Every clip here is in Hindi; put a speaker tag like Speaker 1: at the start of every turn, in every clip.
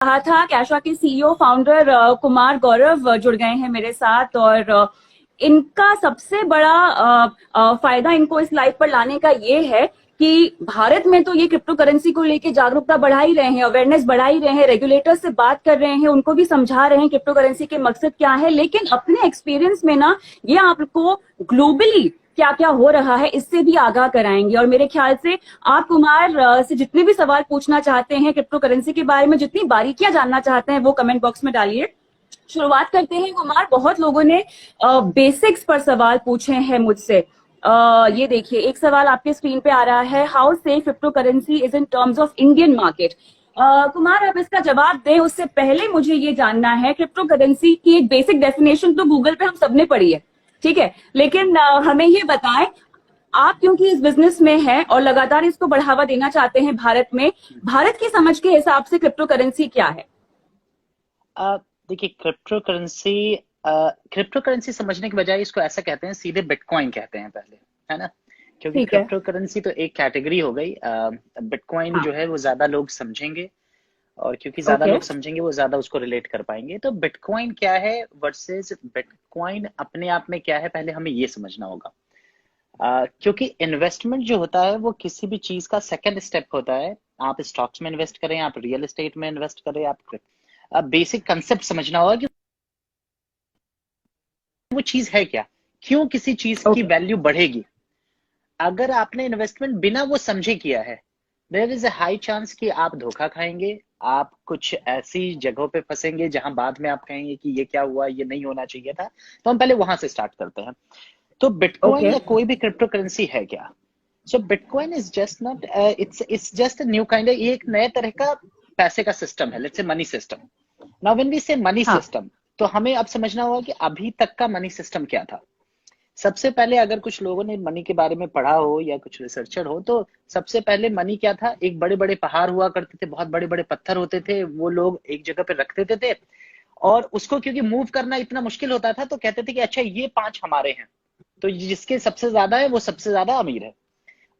Speaker 1: कहा था, कैशवा के सीईओ फाउंडर कुमार गौरव जुड़ गए हैं मेरे साथ। और इनका सबसे बड़ा फायदा इनको इस लाइव पर लाने का ये है कि भारत में तो ये क्रिप्टो करेंसी को लेके जागरूकता बढ़ा ही रहे हैं, अवेयरनेस बढ़ा ही रहे हैं, रेगुलेटर से बात कर रहे हैं, उनको भी समझा रहे हैं क्रिप्टो करेंसी के मकसद क्या है। लेकिन अपने एक्सपीरियंस में ना ये आपको ग्लोबली क्या क्या हो रहा है इससे भी आगाह कराएंगे। और मेरे ख्याल से आप कुमार से जितने भी सवाल पूछना चाहते हैं क्रिप्टो करेंसी के बारे में, जितनी बारीकियां जानना चाहते हैं, वो कमेंट बॉक्स में डालिए। शुरुआत करते हैं कुमार। बहुत लोगों ने बेसिक्स पर सवाल पूछे हैं मुझसे। ये देखिए, एक सवाल आपके स्क्रीन पे आ रहा है, how safe crypto currency is in terms of Indian market. Kumar, आप इसका जवाब दें उससे पहले मुझे ये जानना है, क्रिप्टो करेंसी की एक बेसिक डेफिनेशन तो गूगल पे हम सबने पढ़ी है, ठीक है, लेकिन हमें ये बताएं, आप क्योंकि इस बिजनेस में हैं और लगातार इसको बढ़ावा देना चाहते हैं भारत में, भारत की समझ के हिसाब से क्रिप्टो करेंसी क्या है?
Speaker 2: देखिए, क्रिप्टो करेंसी समझने के बजाय इसको ऐसा कहते हैं, सीधे बिटकॉइन कहते हैं पहले, है ना। क्योंकि क्रिप्टो करेंसी तो एक कैटेगरी हो गई। बिटकॉइन जो है वो ज्यादा लोग समझेंगे, और क्योंकि ज्यादा लोग समझेंगे वो ज्यादा उसको रिलेट कर पाएंगे। तो बिटकॉइन क्या है वर्सेस बिटकॉइन अपने आप में क्या है, पहले हमें ये समझना होगा। क्योंकि इन्वेस्टमेंट जो होता है वो किसी भी चीज का सेकंड स्टेप होता है। आप स्टॉक्स में इन्वेस्ट करें, आप रियल एस्टेट में इन्वेस्ट करें, आप बेसिक कंसेप्ट समझना होगा कि वो चीज है क्या, क्यों किसी चीज की वैल्यू बढ़ेगी। अगर आपने इन्वेस्टमेंट बिना वो समझे किया है, there is a high chance कि आप धोखा खाएंगे, आप कुछ ऐसी जगहों पे फंसेंगे जहां बाद में आप कहेंगे कि ये क्या हुआ, ये नहीं होना चाहिए था। तो हम पहले वहां से स्टार्ट करते हैं। तो बिटकॉइन या कोई भी क्रिप्टो करेंसी है क्या? So bitcoin is just not, it's just a new kind, ये एक नए तरह का पैसे का सिस्टम है, let's say money system. Now when we say money system, तो हमें अब समझना होगा कि अभी तक का मनी सिस्टम क्या था। सबसे पहले अगर कुछ लोगों ने मनी के बारे में पढ़ा हो या कुछ रिसर्चर हो, तो सबसे पहले मनी क्या था, एक बड़े बड़े पहाड़ हुआ करते थे, बहुत बड़े बड़े पत्थर होते थे, वो लोग एक जगह पे रख देते थे, और उसको क्योंकि मूव करना इतना मुश्किल होता था तो कहते थे कि अच्छा ये 5 हमारे हैं, तो जिसके सबसे ज्यादा है वो सबसे ज्यादा अमीर है।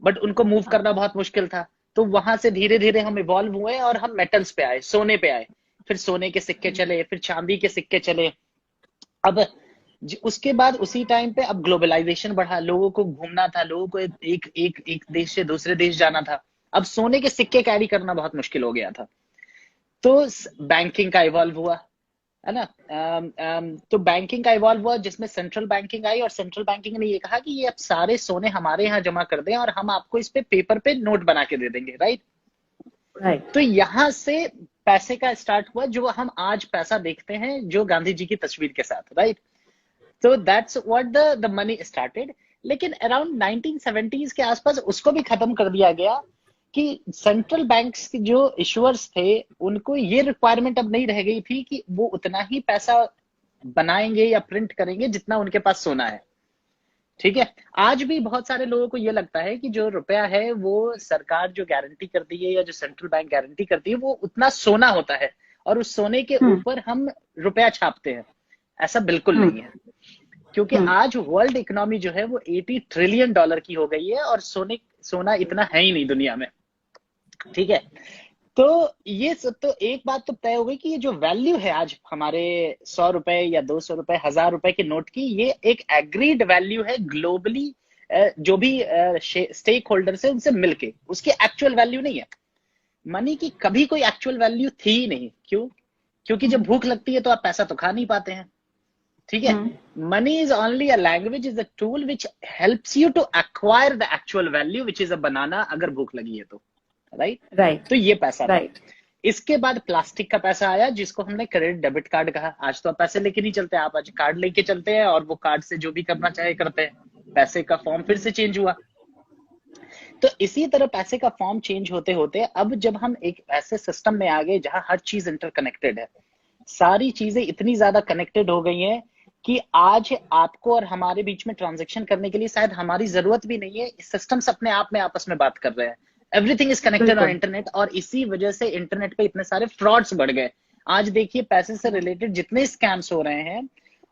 Speaker 2: बट उनको मूव करना बहुत मुश्किल था। तो वहां से धीरे धीरे हम इवॉल्व हुए और हम मेटल्स पे आए, सोने पे आए, फिर सोने के सिक्के चले, फिर चांदी के सिक्के चले। अब उसके बाद उसी टाइम पे अब ग्लोबलाइजेशन बढ़ा, लोगों को घूमना था, लोगों को एक देश से दूसरे देश जाना था। अब सोने के सिक्के कैरी करना बहुत मुश्किल हो गया था। तो बैंकिंग का इवॉल्व हुआ, है ना। तो बैंकिंग का इवॉल्व हुआ जिसमें सेंट्रल बैंकिंग आई, और सेंट्रल बैंकिंग ने ये कहा कि ये अब सारे सोने हमारे यहाँ जमा कर दें और हम आपको इस पे पेपर पे नोट बना के दे देंगे, राइट। तो यहां से पैसे का स्टार्ट हुआ, जो हम आज पैसा देखते हैं, जो गांधी जी की तस्वीर के साथ, राइट। तो that's what the money started. लेकिन अराउंड 1970s के आसपास उसको भी खत्म कर दिया गया कि सेंट्रल बैंक्स के जो इशुअर्स थे उनको ये रिक्वायरमेंट अब नहीं रह गई थी कि वो उतना ही पैसा बनाएंगे या प्रिंट करेंगे जितना उनके पास सोना है, ठीक है। आज भी बहुत सारे लोगों को ये लगता है कि जो रुपया है वो सरकार जो गारंटी करती है या जो सेंट्रल बैंक गारंटी करती है वो उतना सोना होता है, और उस सोने के ऊपर हम रुपया छापते हैं। ऐसा बिल्कुल नहीं है, क्योंकि आज वर्ल्ड इकोनॉमी जो है वो $80 ट्रिलियन की हो गई है, और सोना इतना है ही नहीं दुनिया में, ठीक है। तो ये सब, तो एक बात तो तय हो गई कि ये जो वैल्यू है आज हमारे 100 रुपए या 200 रुपए, 1000 रुपए के नोट की, ये एक एग्रीड वैल्यू है ग्लोबली, जो भी स्टेक होल्डर्स है उनसे मिलके, उसकी एक्चुअल वैल्यू नहीं है। मनी की कभी कोई एक्चुअल वैल्यू थी ही नहीं। क्यों? क्योंकि जब भूख लगती है तो आप पैसा तो खा नहीं पाते हैं, ठीक है। Money is only a language, is a tool which helps you to acquire the actual value which is a banana, अगर भूख लगी है तो, राइट। तो ये पैसा था। इसके बाद प्लास्टिक का पैसा आया, जिसको हमने क्रेडिट डेबिट कार्ड कहा। आज तो आप पैसे लेके नहीं चलते, आप आज कार्ड लेके चलते हैं, और वो कार्ड से जो भी करना चाहे करते हैं। पैसे का फॉर्म फिर से चेंज हुआ। तो इसी तरह पैसे का फॉर्म चेंज होते होते अब जब हम एक ऐसे सिस्टम में आ गए जहां हर चीज इंटरकनेक्टेड है, सारी चीजें इतनी ज्यादा कनेक्टेड हो गई हैं कि आज आपको और हमारे बीच में ट्रांजैक्शन करने के लिए शायद हमारी जरूरत भी नहीं है। सिस्टम्स अपने आप में आपस में बात कर रहे हैं। Everything is connected on internet, और इसी वजह से इंटरनेट पे इतने सारे फ्रॉड्स बढ़ गए। आज देखिए, पैसे से रिलेटेड जितने स्कैम्स हो रहे हैं,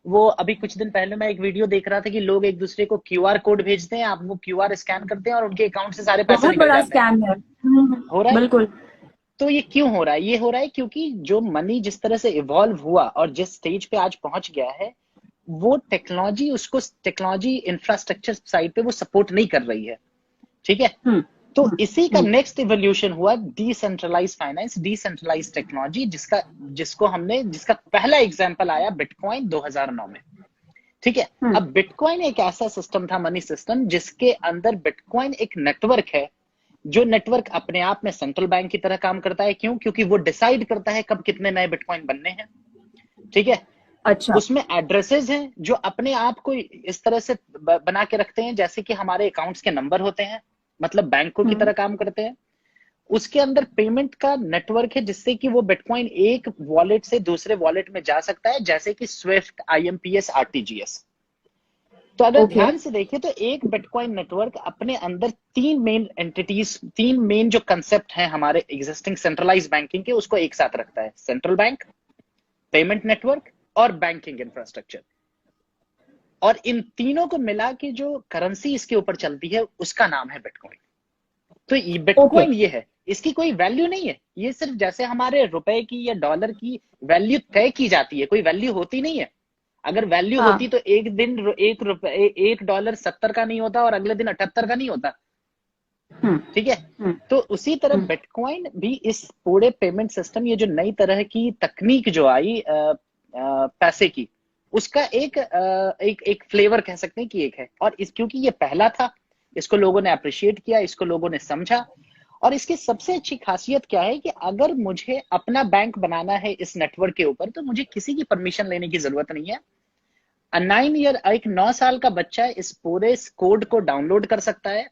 Speaker 2: वो अभी कुछ दिन पहले मैं एक वीडियो देख रहा था कि लोग एक दूसरे को क्यूआर कोड भेजते हैं, आप वो क्यूआर स्कैन करते हैं और उनके अकाउंट से सारे पैसे
Speaker 1: बहुत
Speaker 2: निकल
Speaker 1: बड़ा
Speaker 2: जाते हैं।
Speaker 1: स्कैम है।
Speaker 2: हो रहा है।
Speaker 1: बिल्कुल।
Speaker 2: तो ये क्यों हो रहा है? ये हो रहा है क्योंकि जो मनी जिस तरह से इवॉल्व हुआ और जिस स्टेज पे आज पहुंच गया है, वो टेक्नोलॉजी उसको टेक्नोलॉजी इंफ्रास्ट्रक्चर साइड पे वो सपोर्ट नहीं कर रही है। ठीक है, तो इसी का नेक्स्ट इवोल्यूशन हुआ डिसेंट्रलाइज फाइनेंस, डिसेंट्रलाइज टेक्नोलॉजी, जिसका पहला एग्जांपल आया बिटकॉइन 2009 में। ठीक है, अब बिटकॉइन एक ऐसा सिस्टम था, मनी सिस्टम, जिसके अंदर बिटकॉइन एक नेटवर्क है, जो नेटवर्क अपने आप में सेंट्रल बैंक की तरह काम करता है। क्यों? क्योंकि वो डिसाइड करता है कब कितने नए बिटकॉइन बनने हैं। ठीक है,
Speaker 1: अच्छा।
Speaker 2: उसमें एड्रेसेस हैं जो अपने आप को इस तरह से बना के रखते हैं जैसे कि हमारे अकाउंट्स के नंबर होते हैं, मतलब बैंकों की तरह काम करते हैं। उसके अंदर पेमेंट का नेटवर्क है, जिससे कि वो बिटकॉइन एक वॉलेट से दूसरे वॉलेट में जा सकता है, जैसे कि स्विफ्ट, आईएमपीएस, आरटीजीएस। तो अगर ध्यान से देखिए तो एक बिटकॉइन नेटवर्क अपने अंदर तीन मेन एंटिटीज, तीन मेन जो कंसेप्ट हैं हमारे एग्जिस्टिंग सेंट्रलाइज बैंकिंग के, उसको एक साथ रखता है। सेंट्रल बैंक, पेमेंट नेटवर्क और बैंकिंग इंफ्रास्ट्रक्चर। और इन तीनों को मिला के जो करेंसी इसके ऊपर चलती है, उसका नाम है बिटकॉइन। तो ये बिटकॉइन ये है, इसकी कोई वैल्यू नहीं है। ये सिर्फ जैसे हमारे रुपए की या डॉलर की वैल्यू तय की जाती है, कोई वैल्यू होती नहीं है। अगर वैल्यू होती तो एक दिन एक डॉलर 70 का नहीं होता और अगले दिन 78 का नहीं होता। ठीक है, तो उसी तरह बिटकॉइन भी इस पूरे पेमेंट सिस्टम, ये जो नई तरह की तकनीक जो आई पैसे की, उसका एक फ्लेवर कह सकते हैं कि एक है। और क्योंकि ये पहला था, इसको लोगों ने अप्रिशिएट किया, इसको लोगों ने समझा। और इसकी सबसे अच्छी खासियत क्या है कि अगर मुझे अपना बैंक बनाना है इस नेटवर्क के ऊपर, तो मुझे किसी की परमिशन लेने की जरूरत नहीं है। एक 9 साल का बच्चा इस पूरे कोड को डाउनलोड कर सकता है,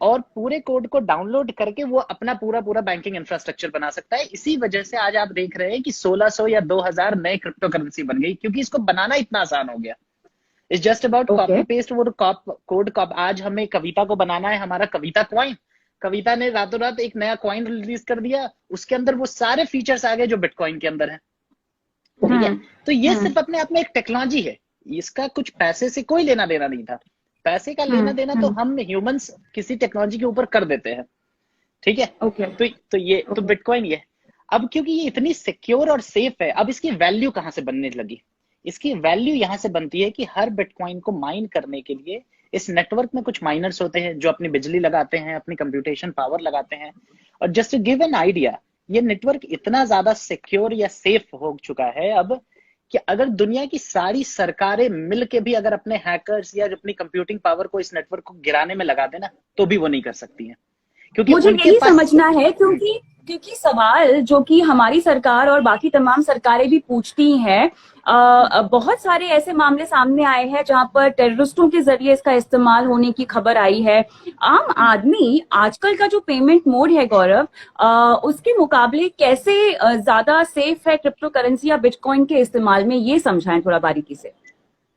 Speaker 2: और पूरे कोड को डाउनलोड करके वो अपना पूरा पूरा बैंकिंग इंफ्रास्ट्रक्चर बना सकता है। इसी वजह से आज आप देख रहे हैं कि 1600 या 2000 नए क्रिप्टो करेंसी बन गई, क्योंकि इसको बनाना इतना आसान हो गया। It's just about copy paste, वो कोड। आज हमें कविता को बनाना है, हमारा कविता कॉइन, कविता ने रातों रात एक नया कॉइन रिलीज कर दिया, उसके अंदर वो सारे फीचर्स आ गए जो बिटकॉइन के अंदर है। ठीक है, तो ये सिर्फ अपने आप में एक टेक्नोलॉजी है, इसका कुछ पैसे से कोई लेना देना नहीं था। पैसे का लेना देना तो हम ह्यूमंस किसी टेक्नोलॉजी के ऊपर कर देते हैं। ठीक है, तो बिटकॉइन ये। अब क्योंकि ये इतनी सिक्योर और सेफ है, अब इसकी वैल्यू कहां से बनने लगी? इसकी वैल्यू यहां से बनती है कि हर बिटकॉइन को माइन करने के लिए इस नेटवर्क में कुछ माइनर्स होते हैं जो अपनी बिजली लगाते हैं, अपनी कंप्यूटेशन पावर लगाते हैं। और just to give an idea, ये नेटवर्क इतना ज्यादा सिक्योर या सेफ हो चुका है अब, कि अगर दुनिया की सारी सरकारें मिलके भी अगर अपने हैकर्स या अपनी कंप्यूटिंग पावर को इस नेटवर्क को गिराने में लगा देना, तो भी वो नहीं कर सकती हैं, क्योंकि
Speaker 1: मुझे
Speaker 2: उनके
Speaker 1: यही
Speaker 2: पास
Speaker 1: समझना है, क्योंकि सवाल जो कि हमारी सरकार और बाकी तमाम सरकारें भी पूछती हैं, बहुत सारे ऐसे मामले सामने आए हैं जहां पर टेररिस्टों के जरिए इसका इस्तेमाल होने की खबर आई है। आम आदमी आजकल का जो पेमेंट मोड है गौरव, उसके मुकाबले कैसे ज्यादा सेफ है क्रिप्टो करेंसी या बिटकॉइन के इस्तेमाल में, ये समझाएं थोड़ा बारीकी से।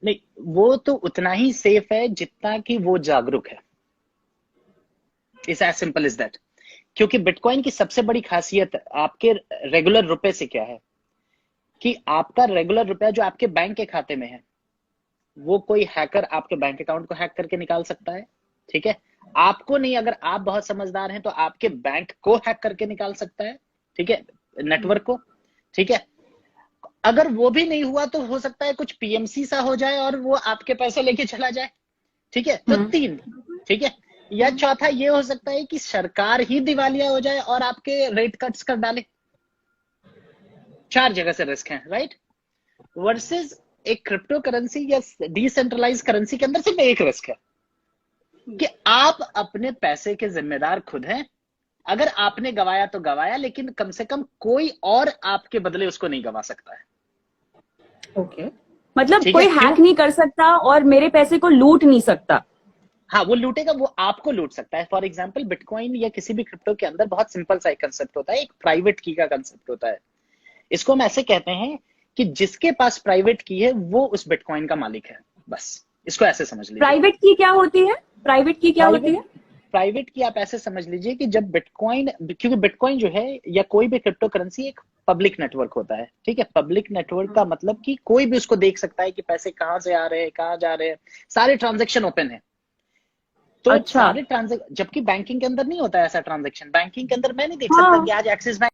Speaker 2: नहीं, वो तो उतना ही सेफ है जितना कि वो जागरूक है। It's as simple is that. क्योंकि बिटकॉइन की सबसे बड़ी खासियत आपके रेगुलर रुपए से क्या है, कि आपका रेगुलर रुपया जो आपके बैंक के खाते में है, वो कोई हैकर आपके बैंक अकाउंट को हैक करके निकाल सकता है। ठीक है, आपको नहीं, अगर आप बहुत समझदार हैं तो आपके बैंक को हैक करके निकाल सकता है। ठीक है, नेटवर्क को। ठीक है, अगर वो भी नहीं हुआ तो हो सकता है कुछ पीएमसी सा हो जाए और वो आपके पैसे लेके चला जाए। ठीक है, तो 3। ठीक है, या चौथा ये हो सकता है कि सरकार ही दिवालिया हो जाए और आपके रेट कट्स कर डाले। 4 जगह से रिस्क है, राइट? वर्सेस एक क्रिप्टो करेंसी या डिसेंट्रलाइज करेंसी के अंदर सिर्फ एक रिस्क है कि आप अपने पैसे के जिम्मेदार खुद हैं। अगर आपने गवाया तो गवाया, लेकिन कम से कम कोई और आपके बदले उसको नहीं गवा सकता है।
Speaker 1: ओके, मतलब कोई हैक नहीं कर सकता और मेरे पैसे को लूट नहीं सकता।
Speaker 2: हाँ, वो लूटेगा, वो आपको लूट सकता है। फॉर एग्जाम्पल, बिटकॉइन या किसी भी क्रिप्टो के अंदर बहुत सिंपल सा एक कंसेप्ट होता है, एक प्राइवेट की का कंसेप्ट होता है। इसको हम ऐसे कहते हैं कि जिसके पास प्राइवेट की है वो उस बिटकॉइन का मालिक है। बस इसको ऐसे समझ लीजिए।
Speaker 1: प्राइवेट की क्या होती है? प्राइवेट की क्या होती है?
Speaker 2: प्राइवेट की आप ऐसे समझ लीजिए कि जब बिटकॉइन, क्योंकि बिटकॉइन जो है या कोई भी क्रिप्टो करेंसी एक पब्लिक नेटवर्क होता है। ठीक है, पब्लिक नेटवर्क का मतलब कि कोई भी उसको देख सकता है कि पैसे कहां से आ रहे हैं, कहां जा रहे हैं, सारे ट्रांजैक्शन ओपन है। तो
Speaker 1: अच्छा।
Speaker 2: सारे ट्रांजेक्शन, जबकि बैंकिंग के अंदर नहीं होता ऐसा ट्रांजेक्शन। बैंकिंग के अंदर मैं नहीं देख
Speaker 1: हाँ।
Speaker 2: सकता कि आज एक्सिस बैंक